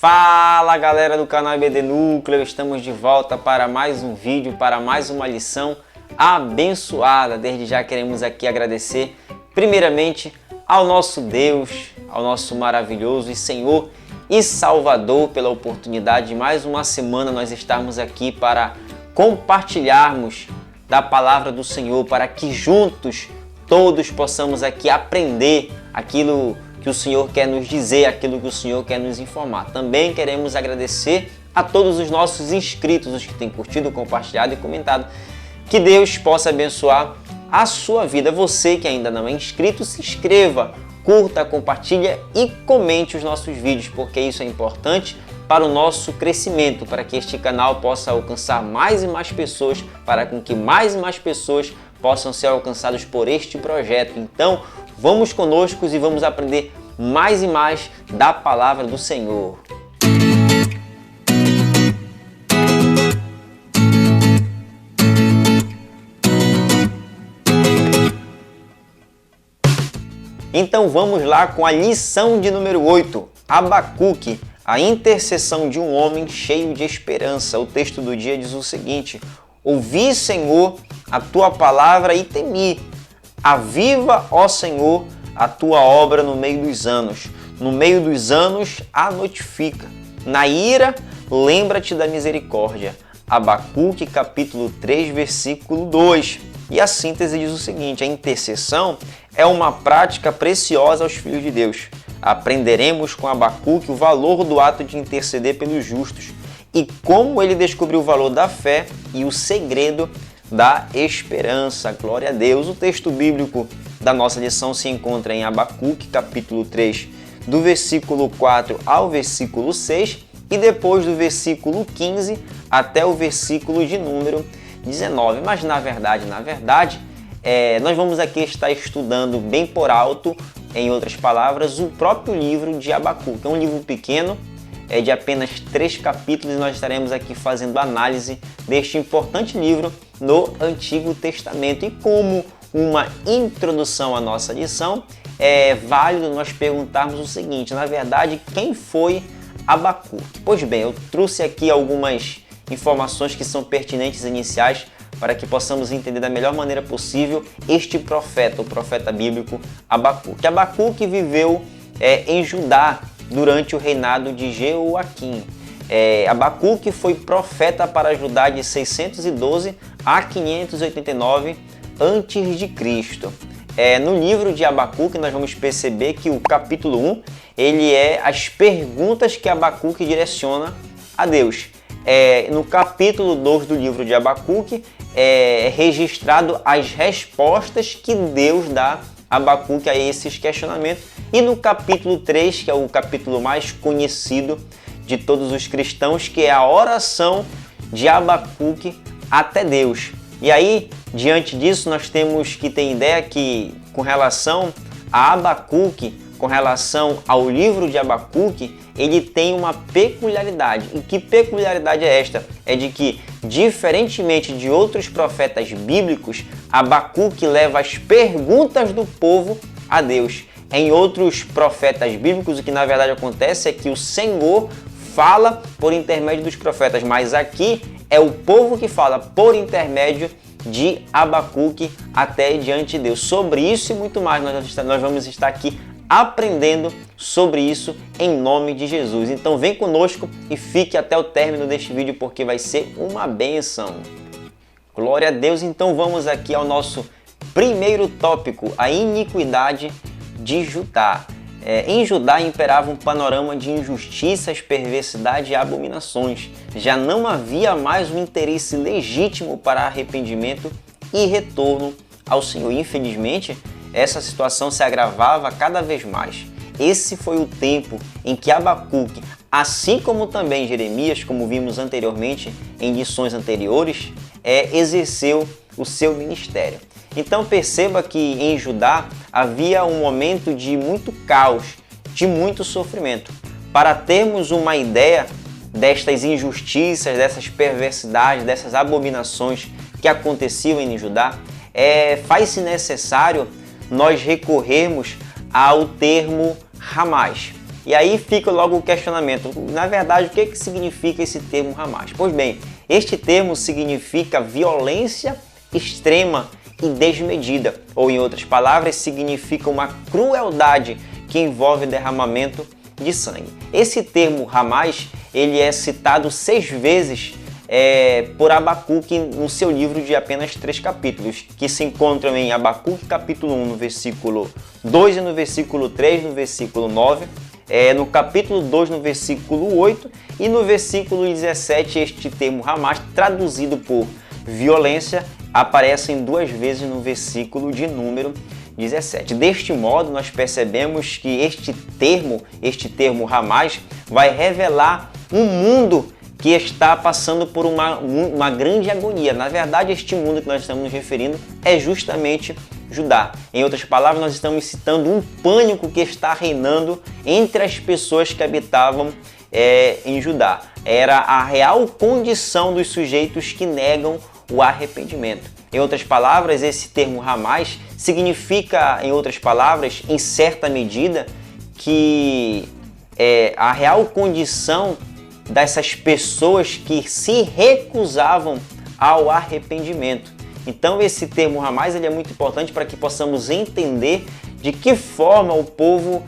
Fala galera do canal EBD Núcleo, estamos de volta para mais um vídeo, para mais uma lição abençoada. Desde já queremos aqui agradecer primeiramente ao nosso Deus, ao nosso maravilhoso e Senhor e Salvador pela oportunidade de mais uma semana nós estarmos aqui para compartilharmos da palavra do Senhor, para que juntos todos possamos aqui aprender aquilo que o Senhor quer nos dizer, aquilo que o Senhor quer nos informar. Também queremos agradecer a todos os nossos inscritos, os que têm curtido, compartilhado e comentado. Que Deus possa abençoar a sua vida. Você que ainda não é inscrito, se inscreva, curta, compartilha e comente os nossos vídeos, porque isso é importante para o nosso crescimento, para que este canal possa alcançar mais e mais pessoas, para que mais e mais pessoas possam ser alcançados por este projeto. Então, vamos conosco e vamos aprender mais e mais da palavra do Senhor. Então vamos lá com a lição de número 8, Abacuque, a intercessão de um homem cheio de esperança. O texto do dia diz o seguinte: ouvi, Senhor, a tua palavra e temi. Aviva, ó Senhor, a tua obra no meio dos anos. No meio dos anos a notifica. Na ira, lembra-te da misericórdia. Abacuque, capítulo 3, versículo 2. E a síntese diz o seguinte: a intercessão é uma prática preciosa aos filhos de Deus. Aprenderemos com Abacuque o valor do ato de interceder pelos justos e como ele descobriu o valor da fé e o segredo da esperança. Glória a Deus. O texto bíblico da nossa lição se encontra em Abacuque, capítulo 3, do versículo 4 ao versículo 6 e depois do versículo 15 até o versículo de número 19. Mas na verdade, nós vamos aqui estar estudando bem por alto, em outras palavras, o próprio livro de Abacuque. É um livro pequeno, de apenas 3 capítulos, e nós estaremos aqui fazendo análise deste importante livro no Antigo Testamento. E como uma introdução à nossa lição, é válido nós perguntarmos o seguinte: na verdade, quem foi Abacuque? Pois bem, eu trouxe aqui algumas informações que são pertinentes iniciais para que possamos entender da melhor maneira possível este profeta, o profeta bíblico Abacuque. Abacuque viveu em Judá durante o reinado de Jeoaquim. Abacuque foi profeta para Judá de 612 a 589 a.C. No livro de Abacuque nós vamos perceber que o capítulo 1 ele é as perguntas que Abacuque direciona a Deus. No capítulo 2 do livro de Abacuque é registrado as respostas que Deus dá a Abacuque a esses questionamentos. E no capítulo 3, que é o capítulo mais conhecido de todos os cristãos, que é a oração de Abacuque até Deus. E aí, diante disso, nós temos que ter ideia que, com relação a Abacuque, com relação ao livro de Abacuque, ele tem uma peculiaridade. E que peculiaridade é esta? É de que, diferentemente de outros profetas bíblicos, Abacuque leva as perguntas do povo a Deus. Em outros profetas bíblicos, o que na verdade acontece é que o Senhor fala por intermédio dos profetas, mas aqui é o povo que fala por intermédio de Abacuque até diante de Deus. Sobre isso e muito mais, nós vamos estar aqui aprendendo sobre isso em nome de Jesus. Então vem conosco e fique até o término deste vídeo, porque vai ser uma bênção. Glória a Deus. Então vamos aqui ao nosso primeiro tópico, a iniquidade de Judá. Em Judá imperava um panorama de injustiças, perversidade e abominações. Já não havia mais um interesse legítimo para arrependimento e retorno ao Senhor. Infelizmente, essa situação se agravava cada vez mais. Esse foi o tempo em que Abacuque, assim como também Jeremias, como vimos anteriormente em lições anteriores, exerceu o seu ministério. Então perceba que em Judá havia um momento de muito caos, de muito sofrimento. Para termos uma ideia destas injustiças, dessas perversidades, dessas abominações que aconteciam em Judá, faz-se necessário nós recorrermos ao termo Hamas. E aí fica logo o questionamento, na verdade, o que significa esse termo Hamas? Pois bem, este termo significa violência extrema e desmedida, ou em outras palavras, significa uma crueldade que envolve derramamento de sangue. Esse termo Hamas, ele é citado 6 vezes por Abacuque no seu livro de apenas 3 capítulos, que se encontram em Abacuque capítulo 1, no versículo 2 e no versículo 3, no versículo 9, no capítulo 2, no versículo 8 e no versículo 17, este termo Hamas, traduzido por violência, aparece 2 vezes no versículo de número 17. Deste modo, nós percebemos que este termo Hamas, vai revelar um mundo que está passando por uma grande agonia. Na verdade, este mundo que nós estamos nos referindo é justamente Judá. Em outras palavras, nós estamos citando um pânico que está reinando entre as pessoas que habitavam em Judá. Era a real condição dos sujeitos que negam o arrependimento. Em outras palavras, esse termo Hamas significa, em outras palavras, em certa medida, que a real condição dessas pessoas que se recusavam ao arrependimento. Então esse termo Hamas, ele é muito importante para que possamos entender de que forma o povo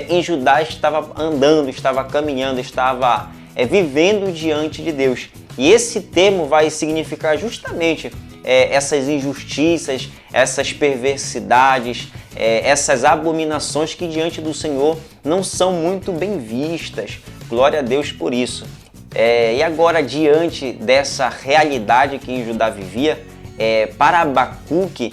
em Judá estava andando, estava caminhando, estava vivendo diante de Deus. E esse termo vai significar justamente essas injustiças, essas perversidades, essas abominações que diante do Senhor não são muito bem vistas. Glória a Deus por isso. E agora, diante dessa realidade que em Judá vivia, para Abacuque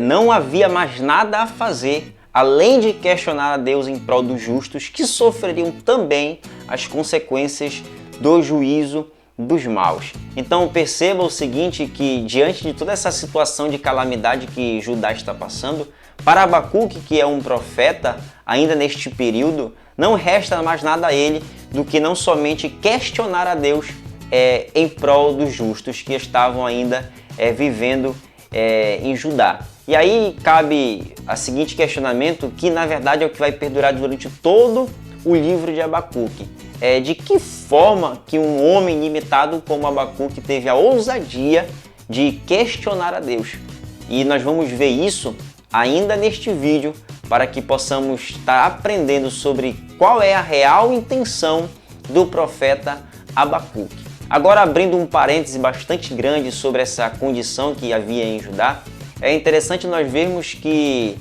não havia mais nada a fazer, além de questionar a Deus em prol dos justos, que sofreriam também as consequências do juízo dos maus. Então perceba o seguinte, que diante de toda essa situação de calamidade que Judá está passando, para Abacuque, que é um profeta ainda neste período, não resta mais nada a ele do que não somente questionar a Deus em prol dos justos que estavam ainda vivendo em Judá. E aí cabe o seguinte questionamento, que na verdade é o que vai perdurar durante todo o livro de Abacuque. De que forma que um homem limitado como Abacuque teve a ousadia de questionar a Deus? E nós vamos ver isso ainda neste vídeo, para que possamos estar aprendendo sobre qual é a real intenção do profeta Abacuque. Agora, abrindo um parêntese bastante grande sobre essa condição que havia em Judá, é interessante nós vermos que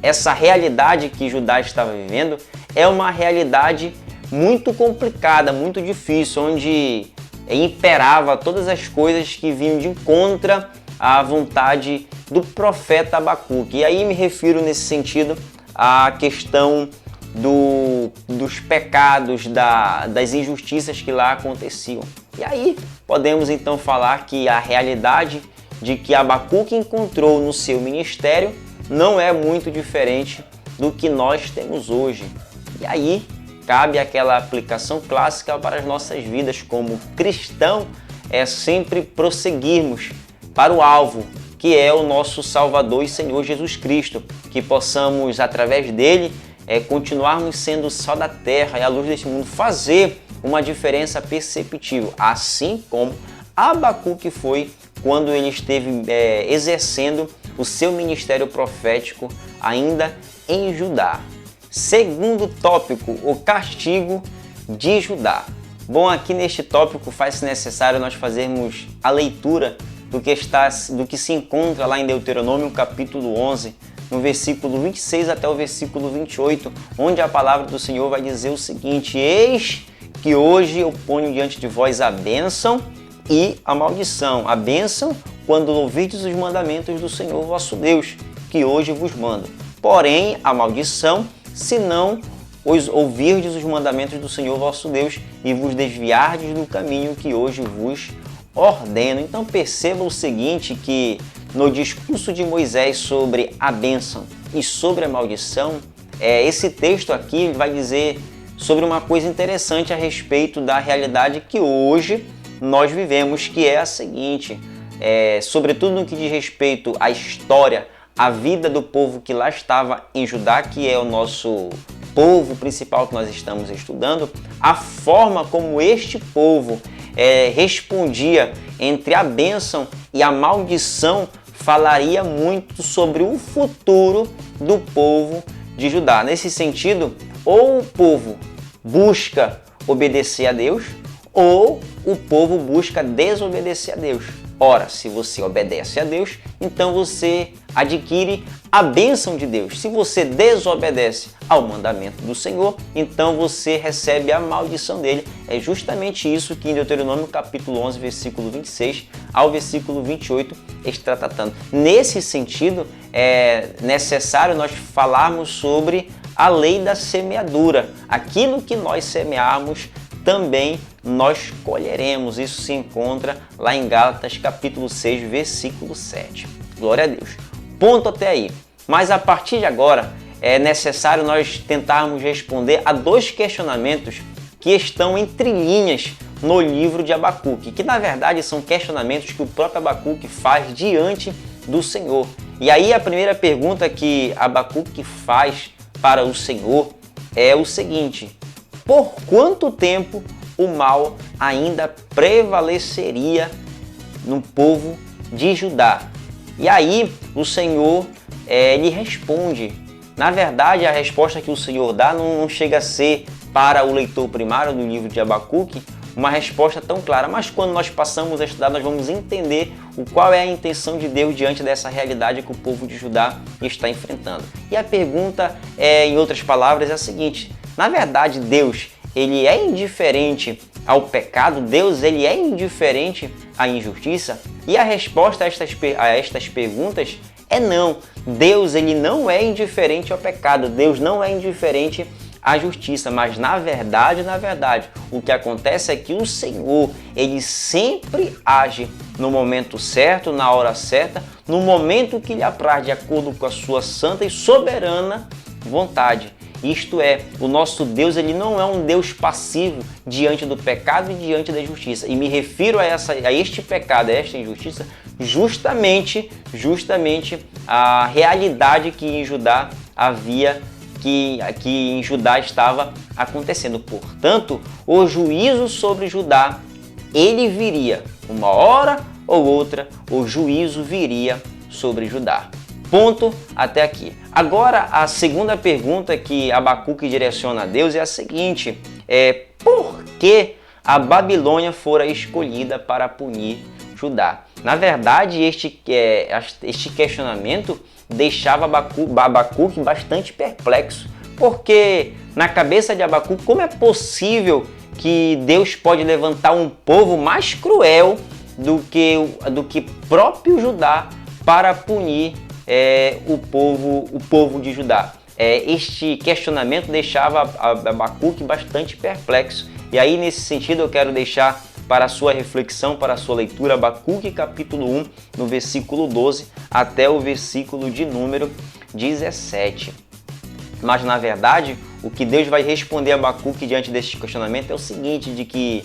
essa realidade que Judá estava vivendo é uma realidade muito complicada, muito difícil, onde imperava todas as coisas que vinham de contra a vontade do profeta Abacuque. E aí me refiro nesse sentido à questão dos pecados, das injustiças que lá aconteciam. E aí podemos então falar que a realidade de que Abacuque encontrou no seu ministério não é muito diferente do que nós temos hoje. E aí cabe aquela aplicação clássica para as nossas vidas como cristão, sempre prosseguirmos para o alvo, que é o nosso Salvador e Senhor Jesus Cristo, que possamos, através dele, continuarmos sendo o sal da terra e a luz deste mundo, fazer uma diferença perceptível, assim como Abacuque foi quando ele esteve exercendo o seu ministério profético ainda em Judá. Segundo tópico, o castigo de Judá. Bom, aqui neste tópico faz-se necessário nós fazermos a leitura do que se encontra lá em Deuteronômio capítulo 11, no versículo 26 até o versículo 28, onde a palavra do Senhor vai dizer o seguinte: eis que hoje eu ponho diante de vós a bênção e a maldição. A bênção, quando ouvirdes os mandamentos do Senhor vosso Deus, que hoje vos mando. Porém, a maldição, se não ouvirdes os mandamentos do Senhor vosso Deus e vos desviardes do caminho que hoje vos ordeno. Então perceba o seguinte, que no discurso de Moisés sobre a bênção e sobre a maldição, esse texto aqui vai dizer sobre uma coisa interessante a respeito da realidade que hoje nós vivemos, que é a seguinte, sobretudo no que diz respeito à história, a vida do povo que lá estava em Judá, que é o nosso povo principal que nós estamos estudando, a forma como este povo respondia entre a bênção e a maldição falaria muito sobre o futuro do povo de Judá. Nesse sentido, ou o povo busca obedecer a Deus, ou o povo busca desobedecer a Deus. Ora, se você obedece a Deus, então você adquire a bênção de Deus. Se você desobedece ao mandamento do Senhor, então você recebe a maldição dele. É justamente isso que em Deuteronômio capítulo 11, versículo 26 ao versículo 28 está tratando. Nesse sentido, é necessário nós falarmos sobre a lei da semeadura. Aquilo que nós semearmos, também nós colheremos. Isso se encontra lá em Gálatas capítulo 6, versículo 7. Glória a Deus. Ponto até aí. Mas a partir de agora é necessário nós tentarmos responder a dois questionamentos que estão entre linhas no livro de Abacuque, que na verdade são questionamentos que o próprio Abacuque faz diante do Senhor. E aí a primeira pergunta que Abacuque faz para o Senhor é o seguinte: por quanto tempo o mal ainda prevaleceria no povo de Judá? E aí o Senhor lhe responde. Na verdade, a resposta que o Senhor dá não chega a ser para o leitor primário do livro de Abacuque uma resposta tão clara, mas quando nós passamos a estudar, nós vamos entender qual é a intenção de Deus diante dessa realidade que o povo de Judá está enfrentando. E a pergunta, em outras palavras, é a seguinte: na verdade, Deus ele é indiferente ao pecado? Deus ele é indiferente à injustiça? E a resposta a estas perguntas é não. Deus ele não é indiferente ao pecado, Deus não é indiferente à justiça, mas na verdade, o que acontece é que o Senhor, ele sempre age no momento certo, na hora certa, no momento que lhe apraz, de acordo com a sua santa e soberana vontade. Isto é, o nosso Deus ele não é um Deus passivo diante do pecado e diante da injustiça. E me refiro a este pecado, a esta injustiça, justamente a realidade que em Judá havia, que em Judá estava acontecendo. Portanto, o juízo sobre Judá, ele viria. Uma hora ou outra, o juízo viria sobre Judá. Ponto até aqui. Agora, a segunda pergunta que Abacuque direciona a Deus é a seguinte: por que a Babilônia fora escolhida para punir Judá? Na verdade, este questionamento deixava Abacuque bastante perplexo, porque na cabeça de Abacuque, como é possível que Deus pode levantar um povo mais cruel do que próprio Judá para punir o povo de Judá? Este questionamento deixava Abacuque bastante perplexo. E aí, nesse sentido, eu quero deixar para a sua reflexão, para a sua leitura, Abacuque capítulo 1, no versículo 12 até o versículo de número 17. Mas, na verdade, o que Deus vai responder a Abacuque diante deste questionamento é o seguinte, de que,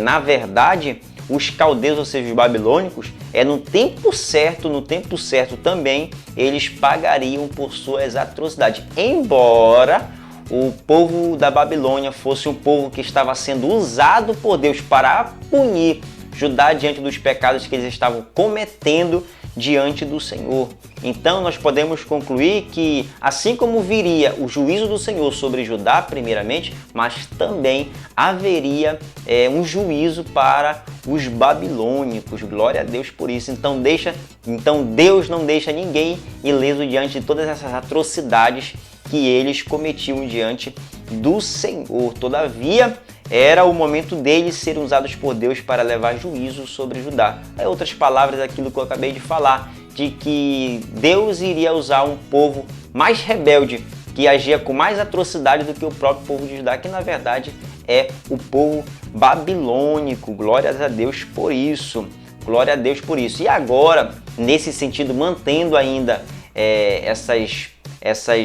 na verdade, os caldeus, ou seja, os babilônicos, no tempo certo também, eles pagariam por suas atrocidades. Embora o povo da Babilônia fosse um povo que estava sendo usado por Deus para punir Judá diante dos pecados que eles estavam cometendo diante do Senhor. Então nós podemos concluir que assim como viria o juízo do Senhor sobre Judá primeiramente, mas também haveria um juízo para os babilônicos. Glória a Deus por isso. Então Deus não deixa ninguém ileso diante de todas essas atrocidades que eles cometiam diante do Senhor. Todavia, era o momento deles serem usados por Deus para levar juízo sobre Judá. Em outras palavras, aquilo que eu acabei de falar, de que Deus iria usar um povo mais rebelde, que agia com mais atrocidade do que o próprio povo de Judá, que na verdade é o povo babilônico. Glórias a Deus por isso. Glória a Deus por isso. E agora, nesse sentido, mantendo ainda essas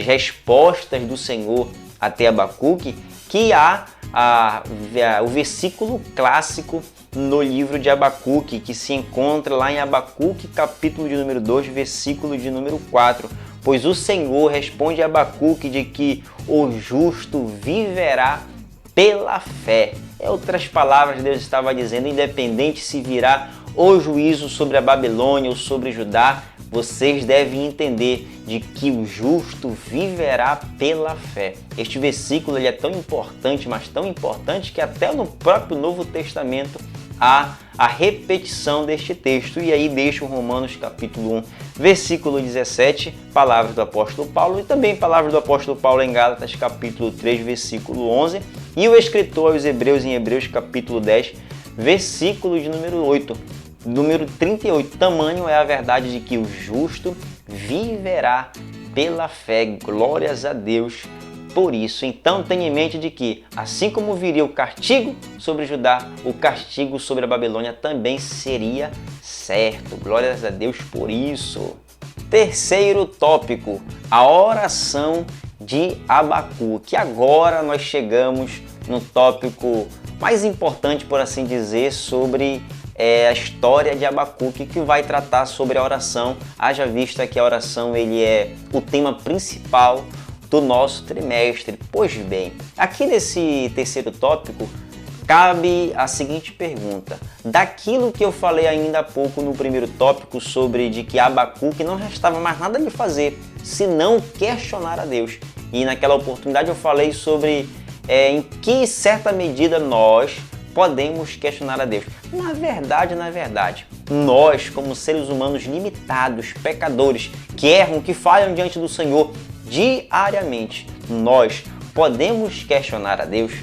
respostas do Senhor até Abacuque, que há o versículo clássico no livro de Abacuque, que se encontra lá em Abacuque, capítulo de número 2, versículo de número 4. Pois o Senhor responde a Abacuque de que o justo viverá pela fé. Em outras palavras, Deus estava dizendo, independente se virá o juízo sobre a Babilônia ou sobre Judá, vocês devem entender de que o justo viverá pela fé. Este versículo ele é tão importante, mas tão importante, que até no próprio Novo Testamento há a repetição deste texto. E aí deixo Romanos capítulo 1, versículo 17, palavras do apóstolo Paulo, e também palavras do apóstolo Paulo em Gálatas capítulo 3, versículo 11, e o escritor aos Hebreus em Hebreus capítulo 10, versículo de número 8. Número 38, tamanho é a verdade de que o justo viverá pela fé. Glórias a Deus por isso. Então tenha em mente de que, assim como viria o castigo sobre Judá, o castigo sobre a Babilônia também seria certo. Glórias a Deus por isso. Terceiro tópico, a oração de Abacuque. Agora nós chegamos no tópico mais importante, por assim dizer, sobre a história de Abacuque, que vai tratar sobre a oração, haja vista que a oração ele é o tema principal do nosso trimestre. Pois bem, aqui nesse terceiro tópico, cabe a seguinte pergunta. Daquilo que eu falei ainda há pouco no primeiro tópico sobre de que Abacuque não restava mais nada de fazer, senão questionar a Deus. E naquela oportunidade eu falei sobre em que certa medida nós podemos questionar a Deus. Na verdade, nós, como seres humanos limitados, pecadores, que erram, que falham diante do Senhor diariamente, nós podemos questionar a Deus?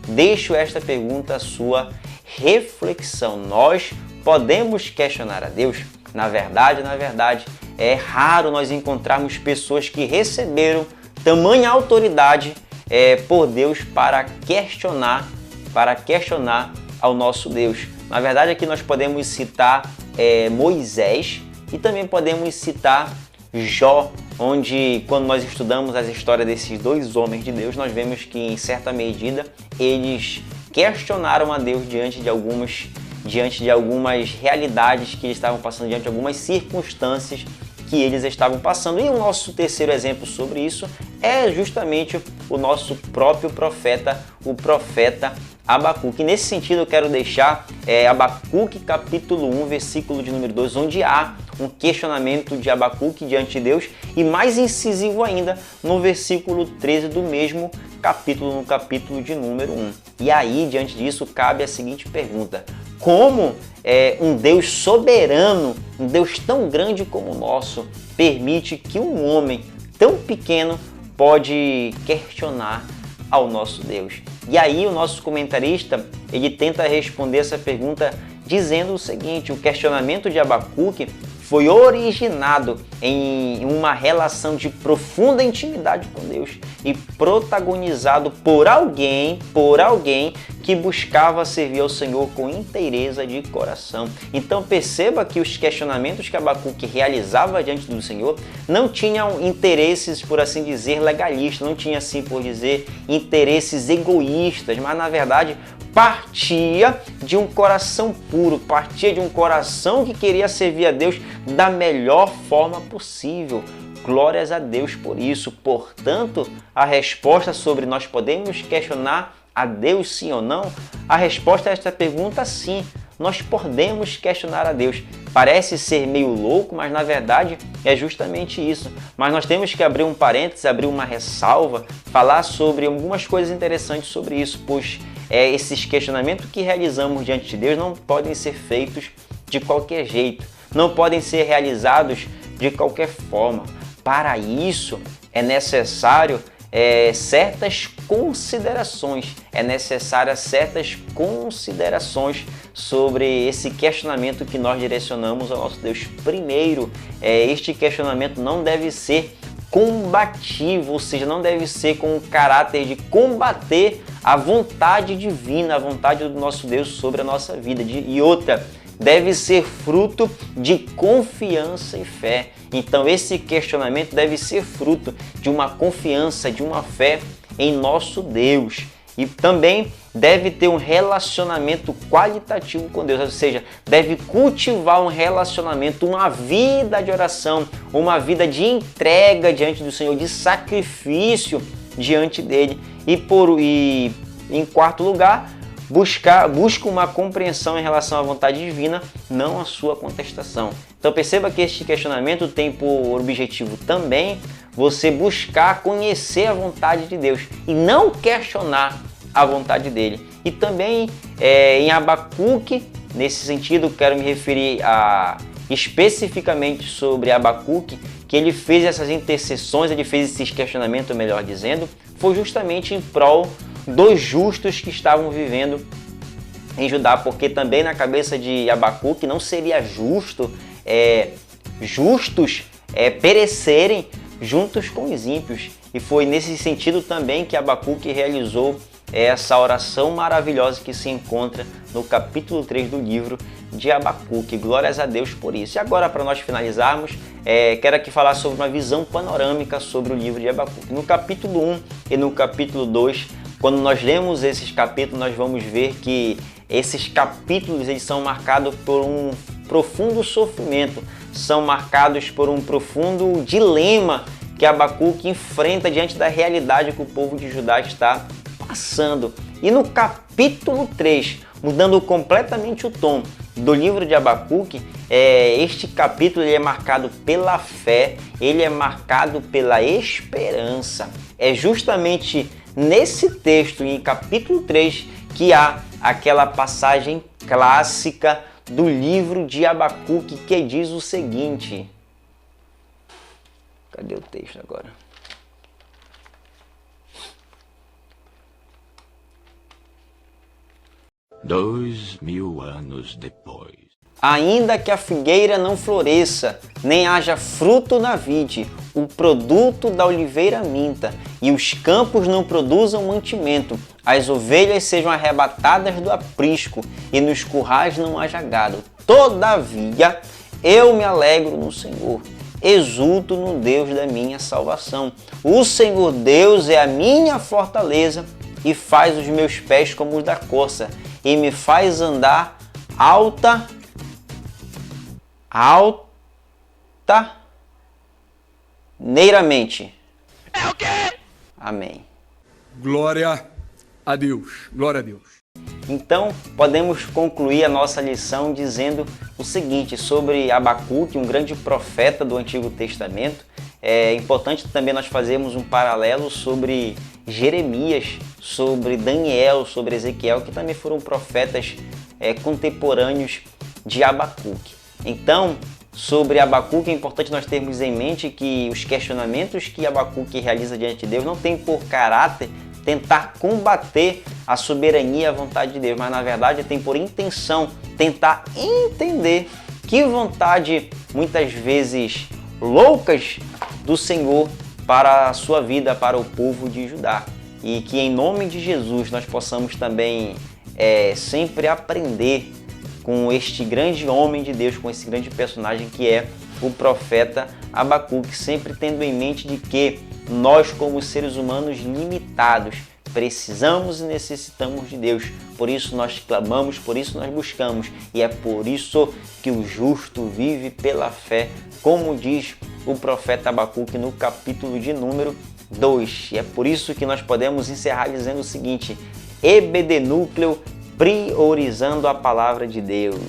Deixo esta pergunta à sua reflexão. Nós podemos questionar a Deus? Na verdade, é raro nós encontrarmos pessoas que receberam tamanha autoridade por Deus para questionar ao nosso Deus. Na verdade, aqui nós podemos citar Moisés e também podemos citar Jó, onde quando nós estudamos as histórias desses dois homens de Deus, nós vemos que em certa medida eles questionaram a Deus diante de algumas realidades que eles estavam passando, diante de algumas circunstâncias que eles estavam passando. E o nosso terceiro exemplo sobre isso é justamente o nosso próprio profeta, o profeta Abacuque. Nesse sentido, eu quero deixar Abacuque capítulo 1, versículo de número 2, onde há um questionamento de Abacuque diante de Deus, e mais incisivo ainda no versículo 13 do mesmo capítulo, no capítulo de número 1. E aí, diante disso, cabe a seguinte pergunta: como um Deus soberano, um Deus tão grande como o nosso, permite que um homem tão pequeno pode questionar ao nosso Deus? E aí o nosso comentarista, ele tenta responder essa pergunta dizendo o seguinte: o questionamento de Abacuque foi originado em uma relação de profunda intimidade com Deus e protagonizado por alguém que buscava servir ao Senhor com inteireza de coração. Então perceba que os questionamentos que Abacuque realizava diante do Senhor não tinham interesses, por assim dizer, legalistas, não tinha, assim por dizer, interesses egoístas, mas na verdade partia de um coração puro, partia de um coração que queria servir a Deus da melhor forma possível. Glórias a Deus por isso. Portanto, a resposta sobre nós podemos questionar a Deus sim ou não? A resposta a esta pergunta sim, nós podemos questionar a Deus. Parece ser meio louco, mas na verdade é justamente isso. Mas nós temos que abrir um parênteses, abrir uma ressalva, falar sobre algumas coisas interessantes sobre isso, pois esses questionamentos que realizamos diante de Deus não podem ser feitos de qualquer jeito, não podem ser realizados de qualquer forma. Para isso é necessário certas considerações, sobre esse questionamento que nós direcionamos ao nosso Deus. Primeiro, este questionamento não deve ser combativo, ou seja, não deve ser com o caráter de combater a vontade divina, a vontade do nosso Deus sobre a nossa vida. E outra, deve ser fruto de confiança e fé. Então esse questionamento deve ser fruto de uma confiança, de uma fé em nosso Deus. E também deve ter um relacionamento qualitativo com Deus, ou seja, deve cultivar um relacionamento, uma vida de oração, uma vida de entrega diante do Senhor, de sacrifício diante dele. E em quarto lugar, busca uma compreensão em relação à vontade divina, não a sua contestação. Então perceba que este questionamento tem por objetivo também você buscar conhecer a vontade de Deus e não questionar a vontade dele. E também em Abacuque, nesse sentido, quero me referir especificamente sobre Abacuque, que ele fez essas intercessões, ele fez esses questionamentos, melhor dizendo, foi justamente em prol dos justos que estavam vivendo em Judá, porque também na cabeça de Abacuque não seria justo justos perecerem juntos com os ímpios. E foi nesse sentido também que Abacuque realizou essa oração maravilhosa que se encontra no capítulo 3 do livro de Abacuque. Glórias a Deus por isso. E agora, para nós finalizarmos, quero aqui falar sobre uma visão panorâmica sobre o livro de Abacuque. No capítulo 1 e no capítulo 2, quando nós lemos esses capítulos, nós vamos ver que esses capítulos eles são marcados por um profundo sofrimento, são marcados por um profundo dilema que Abacuque enfrenta diante da realidade que o povo de Judá está passando. E no capítulo 3, mudando completamente o tom do livro de Abacuque, este capítulo ele é marcado pela fé, ele é marcado pela esperança. É justamente nesse texto, em capítulo 3, que há aquela passagem clássica do livro de Abacuque que diz o seguinte. Cadê o texto agora? Dois mil anos depois. Ainda que a figueira não floresça, nem haja fruto na vide, o produto da oliveira minta, e os campos não produzam mantimento, as ovelhas sejam arrebatadas do aprisco, e nos currais não haja gado. Todavia, eu me alegro no Senhor, exulto no Deus da minha salvação. O Senhor Deus é a minha fortaleza, e faz os meus pés como os da corça, e me faz andar altaneiramente. É o quê? Amém. Glória a Deus. Glória a Deus. Então, podemos concluir a nossa lição dizendo o seguinte sobre Abacuque, um grande profeta do Antigo Testamento. É importante também nós fazermos um paralelo sobre Jeremias, sobre Daniel, sobre Ezequiel, que também foram profetas contemporâneos de Abacuque. Então, sobre Abacuque, é importante nós termos em mente que os questionamentos que Abacuque realiza diante de Deus não tem por caráter tentar combater a soberania e a vontade de Deus, mas na verdade tem por intenção tentar entender que vontade, muitas vezes loucas, do Senhor para a sua vida, para o povo de Judá. E que em nome de Jesus nós possamos também sempre aprender com este grande homem de Deus, com esse grande personagem que é o profeta Abacuque, sempre tendo em mente de que nós, como seres humanos limitados, precisamos e necessitamos de Deus. Por isso nós clamamos, por isso nós buscamos. E é por isso que o justo vive pela fé, como diz o profeta Abacuque no capítulo de número 2. E é por isso que nós podemos encerrar dizendo o seguinte: EBD Núcleo, priorizando a palavra de Deus.